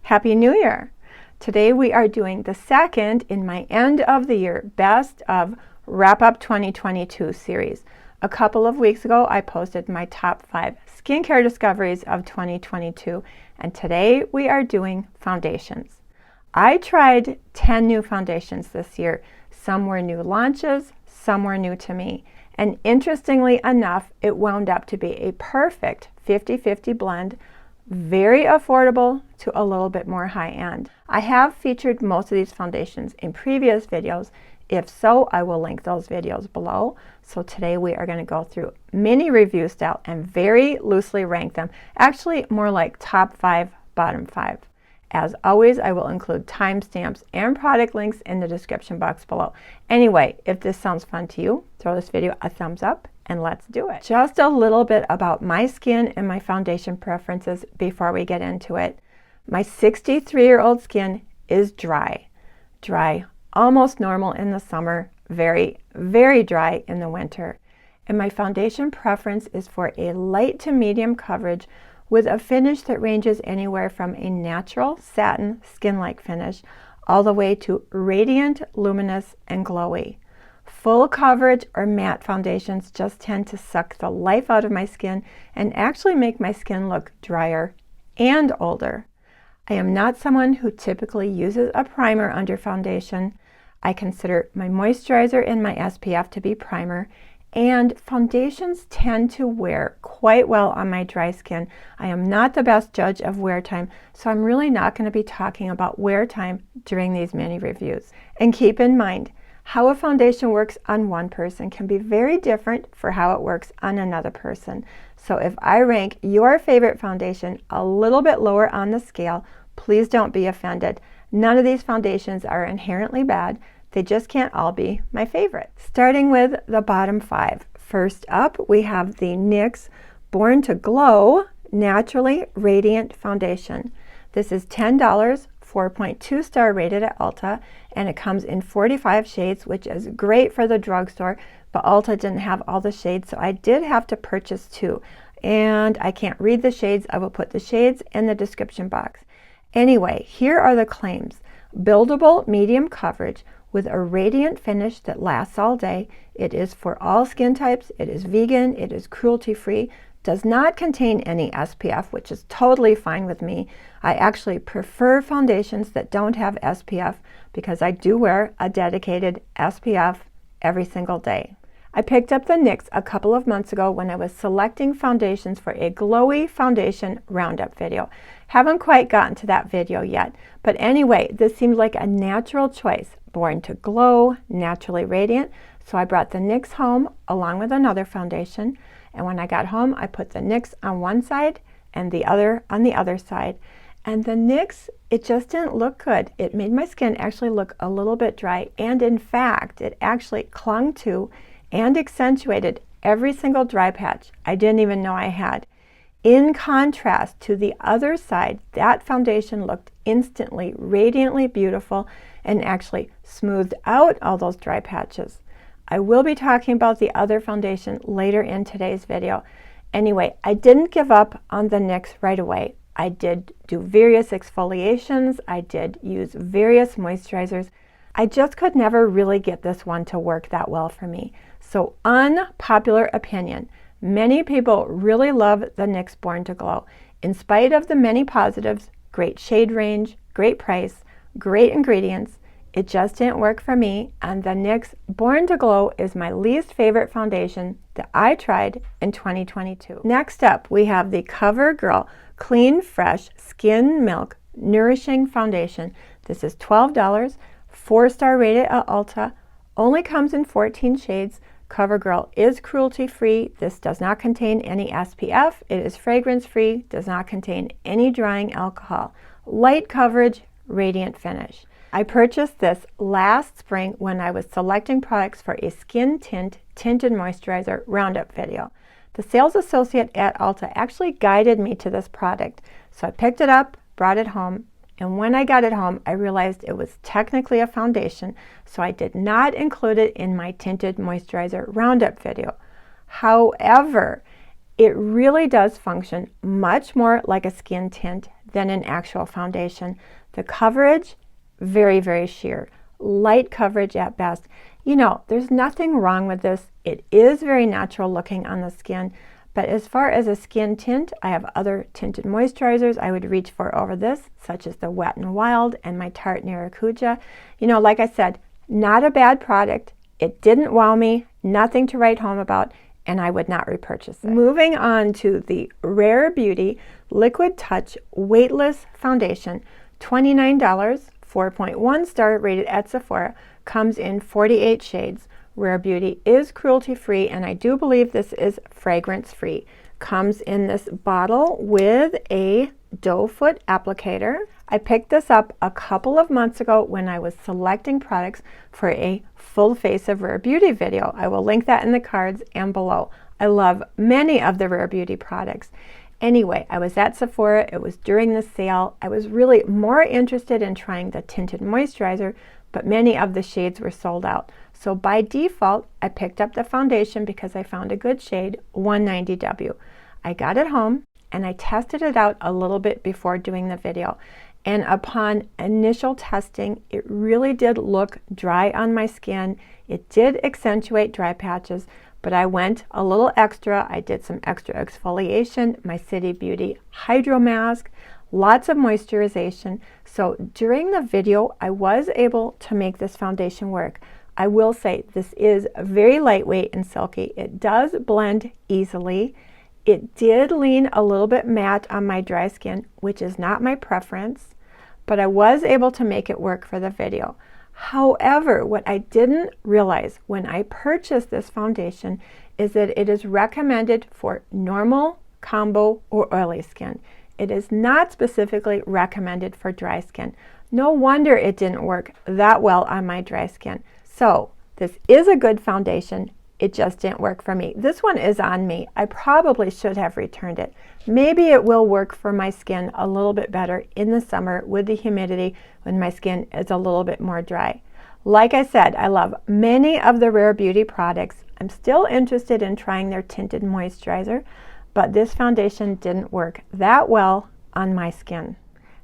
Happy New Year! Today we are doing the second in my end of the year best of wrap up 2022 series. A couple of weeks ago I posted my top 5 skincare discoveries of 2022, and today we are doing foundations. I tried 10 new foundations this year. Some were new launches, some were new to me, and interestingly enough it wound up to be a perfect 50-50 blend. Very affordable to a little bit more high-end. I have featured most of these foundations in previous videos. If so, I will link those videos below. So today we are going to go through mini review style and very loosely rank them. Actually, more like top 5, bottom 5. As always, I will include timestamps and product links in the description box below. Anyway, if this sounds fun to you, throw this video a thumbs up and let's do it. Just a little bit about my skin and my foundation preferences before we get into it. My 63-year-old skin is dry. Dry, almost normal in the summer, very, very dry in the winter. And my foundation preference is for a light to medium coverage with a finish that ranges anywhere from a natural satin skin-like finish all the way to radiant, luminous, and glowy. Full coverage or matte foundations just tend to suck the life out of my skin and actually make my skin look drier and older. I am not someone who typically uses a primer under foundation. I consider my moisturizer and my SPF to be primer, and foundations tend to wear quite well on my dry skin. I am not the best judge of wear time, so I'm really not going to be talking about wear time during these mini reviews. And keep in mind, how a foundation works on one person can be very different for how it works on another person. So if I rank your favorite foundation a little bit lower on the scale, please don't be offended. None of these foundations are inherently bad. They just can't all be my favorite. Starting with the bottom 5. First up, we have the NYX Born to Glow Naturally Radiant Foundation. This is $10, 4.2 star rated at Ulta, and it comes in 45 shades, which is great for the drugstore, but Ulta didn't have all the shades, so I did have to purchase 2. And I can't read the shades. I will put the shades in the description box. Anyway, here are the claims. Buildable medium coverage with a radiant finish that lasts all day. It is for all skin types. It is vegan. It is cruelty-free. Does not contain any SPF, which is totally fine with me. I actually prefer foundations that don't have SPF because I do wear a dedicated SPF every single day. I picked up the NYX a couple of months ago when I was selecting foundations for a glowy foundation roundup video. Haven't quite gotten to that video yet, but anyway, this seemed like a natural choice. Born to Glow, naturally radiant, so I brought the NYX home along with another foundation. And when I got home, I put the NYX on one side and the other on the other side. And the NYX, it just didn't look good. It made my skin actually look a little bit dry. And in fact, it actually clung to and accentuated every single dry patch I didn't even know I had. In contrast to the other side, that foundation looked instantly radiantly beautiful and actually smoothed out all those dry patches. I will be talking about the other foundation later in today's video. Anyway, I didn't give up on the NYX right away. I did do various exfoliations. I did use various moisturizers. I just could never really get this one to work that well for me. So unpopular opinion, many people really love the NYX Born to Glow. In spite of the many positives, great shade range, great price, great ingredients, it just didn't work for me, and the NYX Born to Glow is my least favorite foundation that I tried in 2022. Next up, we have the CoverGirl Clean Fresh Skin Milk Nourishing Foundation. This is $12, 4-star rated at Ulta, only comes in 14 shades. CoverGirl is cruelty-free. This does not contain any SPF. It is fragrance-free, does not contain any drying alcohol. Light coverage, radiant finish. I purchased this last spring when I was selecting products for a skin tint tinted moisturizer roundup video. The sales associate at Ulta actually guided me to this product. So I picked it up, brought it home, and when I got it home, I realized it was technically a foundation, so I did not include it in my tinted moisturizer roundup video. However, it really does function much more like a skin tint than an actual foundation. The coverage, very, very sheer. Light coverage at best. You know, there's nothing wrong with this. It is very natural looking on the skin, but as far as a skin tint, I have other tinted moisturizers I would reach for over this, such as the Wet n Wild and my Tarte Maracuja. You know, like I said, not a bad product. It didn't wow me, nothing to write home about, and I would not repurchase it. Moving on to the Rare Beauty Liquid Touch Weightless Foundation, $29, 4.1 star, rated at Sephora, comes in 48 shades. Rare Beauty is cruelty-free, and I do believe this is fragrance-free. Comes in this bottle with a doe foot applicator. I picked this up a couple of months ago when I was selecting products for a full face of Rare Beauty video. I will link that in the cards and below. I love many of the Rare Beauty products. Anyway, I was at Sephora. It was during the sale. I was really more interested in trying the tinted moisturizer, but many of the shades were sold out. So by default, I picked up the foundation because I found a good shade, 190W. I got it home and I tested it out a little bit before doing the video. And upon initial testing, it really did look dry on my skin. It did accentuate dry patches, but I went a little extra. I did some extra exfoliation, my City Beauty Hydro Mask, lots of moisturization. So during the video, I was able to make this foundation work. I will say this is very lightweight and silky. It does blend easily. It did lean a little bit matte on my dry skin, which is not my preference, but I was able to make it work for the video. However, what I didn't realize when I purchased this foundation is that it is recommended for normal, combo, or oily skin. It is not specifically recommended for dry skin. No wonder it didn't work that well on my dry skin. So this is a good foundation. It just didn't work for me. This one is on me. I probably should have returned it. Maybe it will work for my skin a little bit better in the summer with the humidity when my skin is a little bit more dry. Like I said, I love many of the Rare Beauty products. I'm still interested in trying their tinted moisturizer, but this foundation didn't work that well on my skin.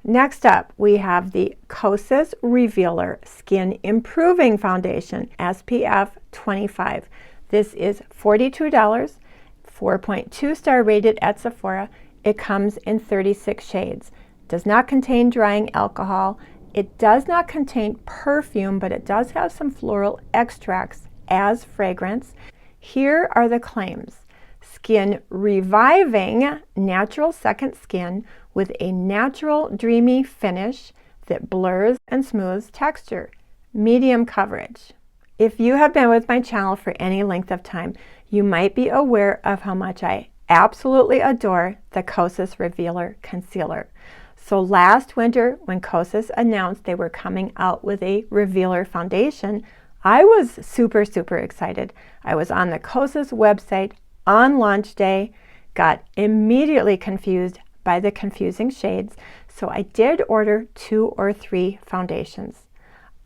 Next up, we have the Kosas Revealer Skin Improving Foundation, SPF 25. This is $42, 4.2 star, rated at Sephora. It comes in 36 shades. Does not contain drying alcohol. It does not contain perfume, but it does have some floral extracts as fragrance. Here are the claims. Skin reviving natural second skin with a natural dreamy finish that blurs and smooths texture. Medium coverage. If you have been with my channel for any length of time, you might be aware of how much I absolutely adore the Kosas Revealer Concealer. So last winter, when Kosas announced they were coming out with a Revealer foundation, I was super excited. I was on the Kosas website on launch day, got immediately confused by the confusing shades, so I did order 2 or 3 foundations.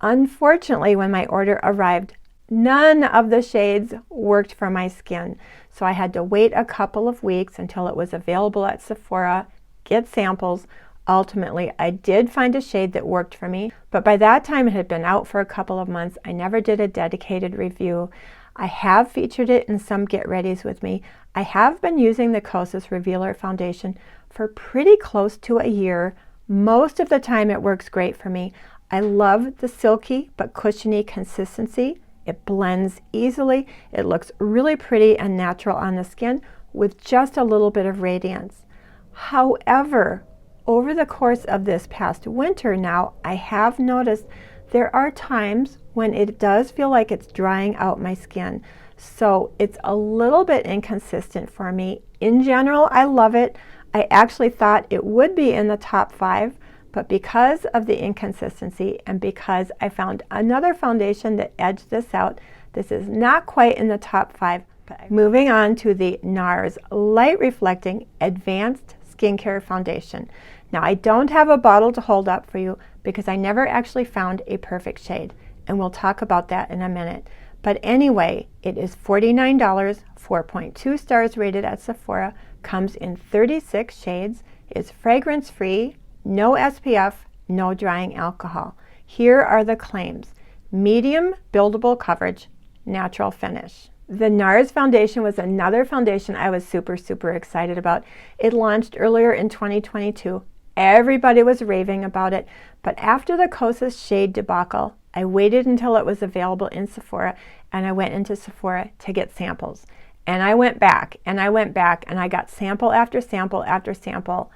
Unfortunately, when my order arrived, none of the shades worked for my skin, so I had to wait a couple of weeks until it was available at Sephora, get samples. Ultimately, I did find a shade that worked for me, but by that time it had been out for a couple of months. I never did a dedicated review. I have featured it in some Get Readies with me. I have been using the Kosas Revealer foundation for pretty close to a year. Most of the time it works great for me. I love the silky but cushiony consistency. It blends easily. It looks really pretty and natural on the skin with just a little bit of radiance. However, over the course of this past winter now, I have noticed there are times when it does feel like it's drying out my skin. So it's a little bit inconsistent for me. In general, I love it. I actually thought it would be in the top 5, but because of the inconsistency and because I found another foundation that edged this out, this is not quite in the top 5. Moving on to the NARS Light Reflecting Advanced Skincare Foundation. Now, I don't have a bottle to hold up for you because I never actually found a perfect shade, and we'll talk about that in a minute. But anyway, it is $49, 4.2 stars, rated at Sephora, comes in 36 shades, is fragrance-free, no SPF, no drying alcohol. Here are the claims. Medium buildable coverage, natural finish. The NARS foundation was another foundation I was super excited about. It launched earlier in 2022. Everybody was raving about it, but after the Kosas shade debacle, I waited until it was available in Sephora, and I went into Sephora to get samples. And I went back, and I went back, and I got sample after sample after sample.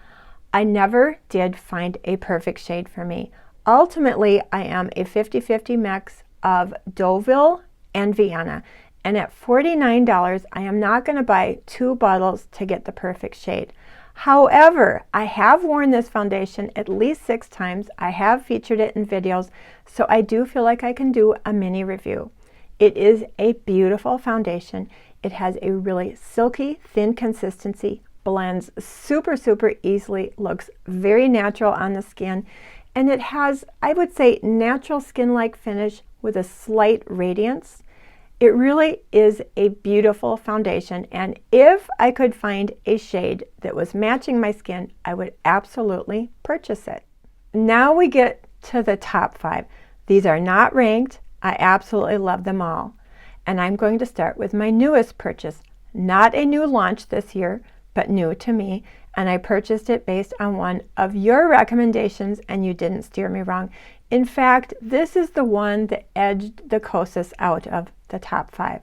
I never did find a perfect shade for me. Ultimately, I am a 50-50 mix of Deauville and Vienna. And at $49, I am not going to buy 2 bottles to get the perfect shade. However, I have worn this foundation at least 6 times. I have featured it in videos, so I do feel like I can do a mini review. It is a beautiful foundation. It has a really silky, thin consistency, blends super easily, looks very natural on the skin, and it has, I would say, natural skin-like finish with a slight radiance. It really is a beautiful foundation, and if I could find a shade that was matching my skin, I would absolutely purchase it. Now we get to the top 5. These are not ranked. I absolutely love them all. And I'm going to start with my newest purchase. Not a new launch this year, but new to me. And I purchased it based on one of your recommendations, and you didn't steer me wrong. In fact, this is the one that edged the Kosas out of the top 5.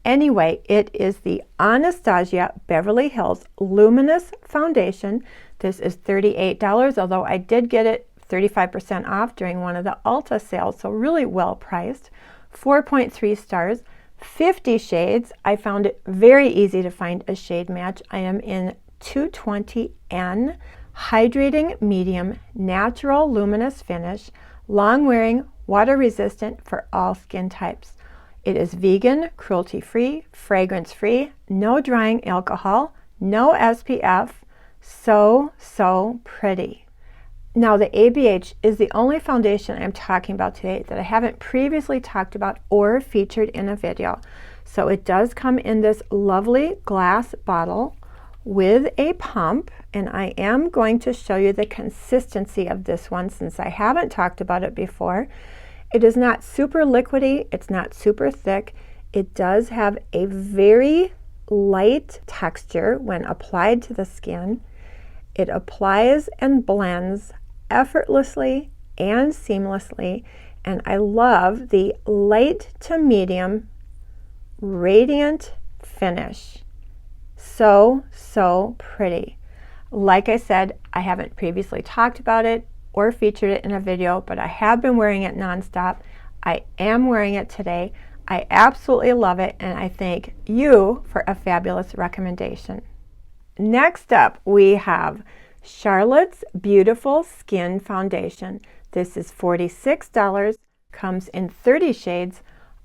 Anyway, it is the Anastasia Beverly Hills Luminous Foundation. This is $38, although I did get it 35% off during one of the Ulta sales, so really well priced. 4.3 stars, 50 shades. I found it very easy to find a shade match. I am in 220N, hydrating medium, natural luminous finish, long wearing, water resistant for all skin types. It is vegan, cruelty-free, fragrance-free, no drying alcohol, no SPF, so pretty. Now the ABH is the only foundation I'm talking about today that I haven't previously talked about or featured in a video. So it does come in this lovely glass bottle with a pump, and I am going to show you the consistency of this one since I haven't talked about it before. It is not super liquidy, it's not super thick. It does have a very light texture when applied to the skin. It applies and blends effortlessly and seamlessly, and I love the light to medium radiant finish. So pretty. Like I said, I haven't previously talked about it or featured it in a video, but I have been wearing it nonstop. I am wearing it today. I absolutely love it, and I thank you for a fabulous recommendation. Next up, we have Charlotte's Beautiful Skin Foundation. This is $46, comes in 30 shades,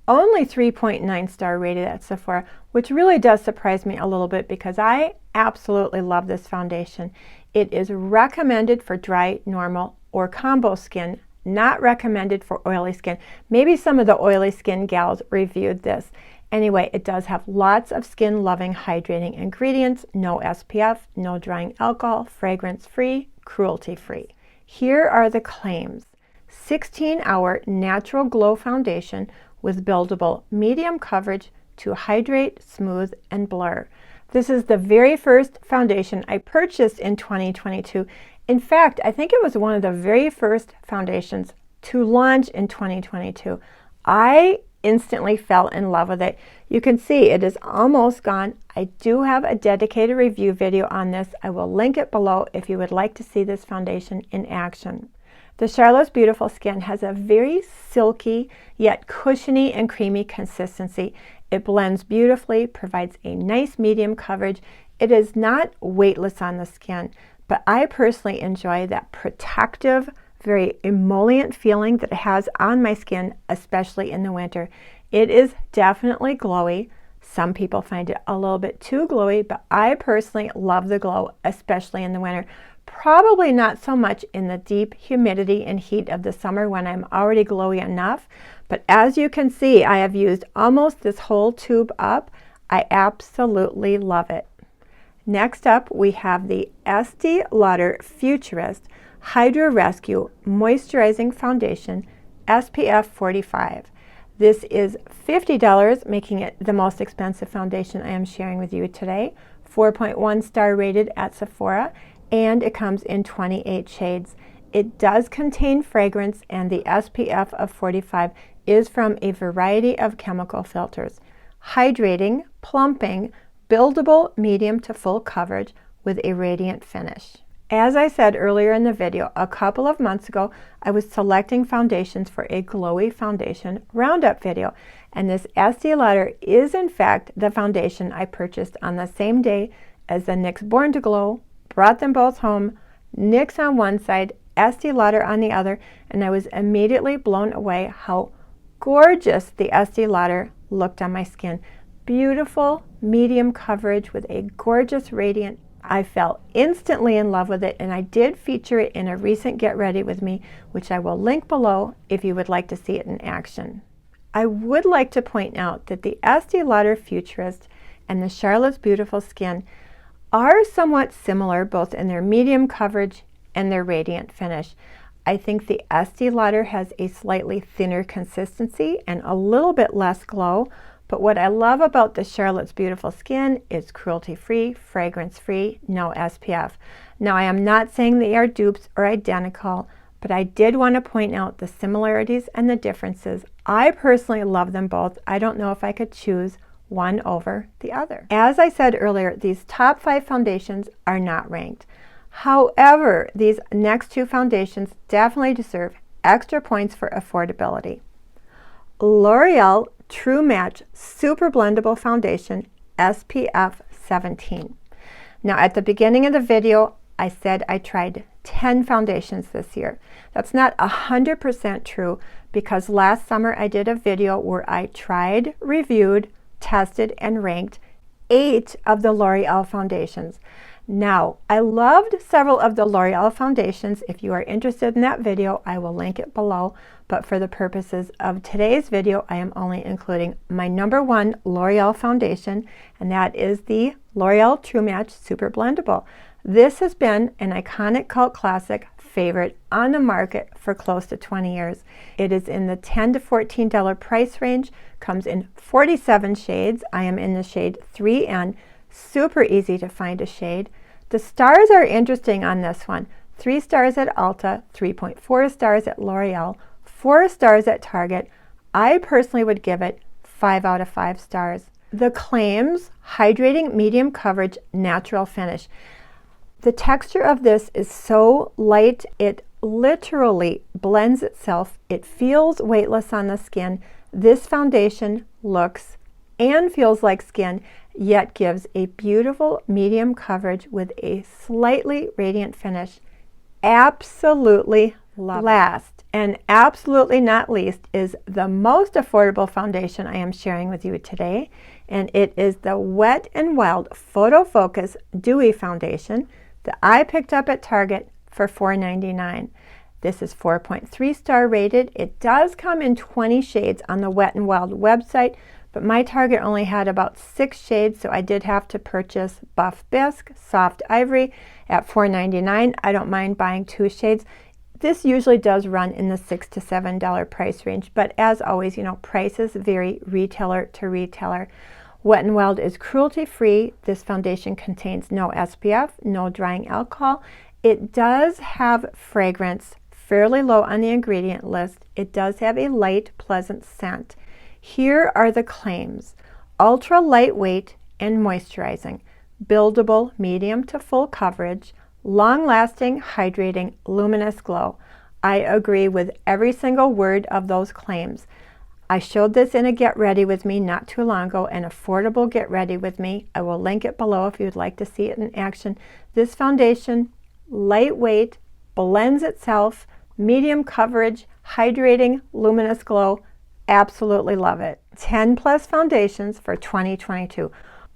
only 3.9 star rated at Sephora, which really does surprise me a little bit because I absolutely love this foundation. It is recommended for dry, normal, or combo skin, not recommended for oily skin. Maybe some of the oily skin gals reviewed this. Anyway, it does have lots of skin-loving, hydrating ingredients, no SPF, no drying alcohol, fragrance-free, cruelty-free. Here are the claims. 16-hour natural glow foundation with buildable medium coverage to hydrate, smooth, and blur. This is the very first foundation I purchased in 2022. In fact, I think it was one of the very first foundations to launch in 2022. I instantly fell in love with it. You can see it is almost gone. I do have a dedicated review video on this. I will link it below if you would like to see this foundation in action. The Charlotte's Beautiful Skin has a very silky yet cushiony and creamy consistency. It blends beautifully, provides a nice medium coverage. It is not weightless on the skin, but I personally enjoy that protective, very emollient feeling that it has on my skin, especially in the winter. It is definitely glowy. Some people find it a little bit too glowy, but I personally love the glow, especially in the winter. Probably not so much in the deep humidity and heat of the summer when I'm already glowy enough, but as you can see, I have used almost this whole tube up. I absolutely love it. Next up, we have the Estee Lauder Futurist Hydra Rescue Moisturizing Foundation, SPF 45. This is $50, making it the most expensive foundation I am sharing with you today. 4.1 star rated at Sephora, and it comes in 28 shades. It does contain fragrance, and the SPF of 45 is from a variety of chemical filters. Hydrating, plumping, buildable medium to full coverage with a radiant finish. As I said earlier in the video, a couple of months ago, I was selecting foundations for a glowy foundation roundup video, and this Estee Lauder is in fact the foundation I purchased on the same day as the NYX Born to Glow, brought them both home, NYX on one side, Estee Lauder on the other, and I was immediately blown away how gorgeous the Estee Lauder looked on my skin. Beautiful medium coverage with a gorgeous radiant. I fell instantly in love with it, and I did feature it in a recent Get Ready With Me, which I will link below if you would like to see it in action. I would like to point out that the Estee Lauder Futurist and the Charlotte's Beautiful Skin are somewhat similar both in their medium coverage and their radiant finish. I think the Estee Lauder has a slightly thinner consistency and a little bit less glow, but what I love about the Charlotte's Beautiful Skin is cruelty-free, fragrance-free, no SPF. Now, I am not saying they are dupes or identical, but I did want to point out the similarities and the differences. I personally love them both. I don't know if I could choose one over the other. As I said earlier, these top 5 foundations are not ranked. However, these next 2 foundations definitely deserve extra points for affordability. L'Oreal True Match Super Blendable Foundation, SPF 17. Now, at the beginning of the video, I said I tried 10 foundations this year. That's not 100% true, because last summer I did a video where I tried, reviewed, tested, and ranked 8 of the L'Oreal foundations. Now, I loved several of the L'Oreal foundations. If you are interested in that video, I will link it below. But for the purposes of today's video, I am only including my #1 L'Oreal foundation, and that is the L'Oreal True Match Super Blendable. This has been an iconic cult classic favorite on the market for close to 20 years. It is in the $10 to $14 price range, comes in 47 shades. I am in the shade 3N. Super easy to find a shade. The stars are interesting on this one. 3 stars at Ulta, 3.4 stars at L'Oreal, 4 stars at Target. I personally would give it 5 out of 5 stars. The claims: hydrating medium coverage, natural finish. The texture of this is so light, it literally blends itself. It feels weightless on the skin. This foundation looks and feels like skin, yet gives a beautiful medium coverage with a slightly radiant finish. Absolutely love it. Last and absolutely not least is the most affordable foundation I am sharing with you today, and it is the Wet n Wild Photo Focus Dewy Foundation that I picked up at Target for $4.99. This is 4.3 star rated. It does come in 20 shades on the Wet n Wild website, but my Target only had about 6 shades, so I did have to purchase Buff Bisque, Soft Ivory at $4.99. I don't mind buying 2 shades. This usually does run in the $6 to $7 price range, but as always, you know, prices vary retailer to retailer. Wet n Wild is cruelty-free. This foundation contains no SPF, no drying alcohol. It does have fragrance, fairly low on the ingredient list. It does have a light, pleasant scent. Here are the claims: ultra lightweight and moisturizing, buildable medium to full coverage, long-lasting, hydrating, luminous glow. I agree with every single word of those claims. I showed this in a Get Ready With Me not too long ago, an affordable Get Ready With Me. I will link it below if you'd like to see it in action. This foundation, lightweight, blends itself, medium coverage, hydrating, luminous glow. Absolutely love it. 10 plus foundations for 2022.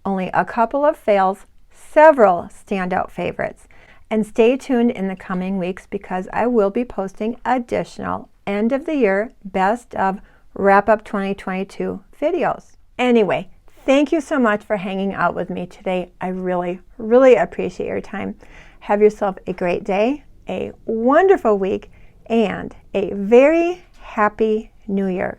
Only a couple of fails, several standout favorites. And stay tuned in the coming weeks, because I will be posting additional end of the year best of wrap up 2022 videos. Anyway, thank you so much for hanging out with me today. I really, really appreciate your time. Have yourself a great day, a wonderful week and a very happy new year.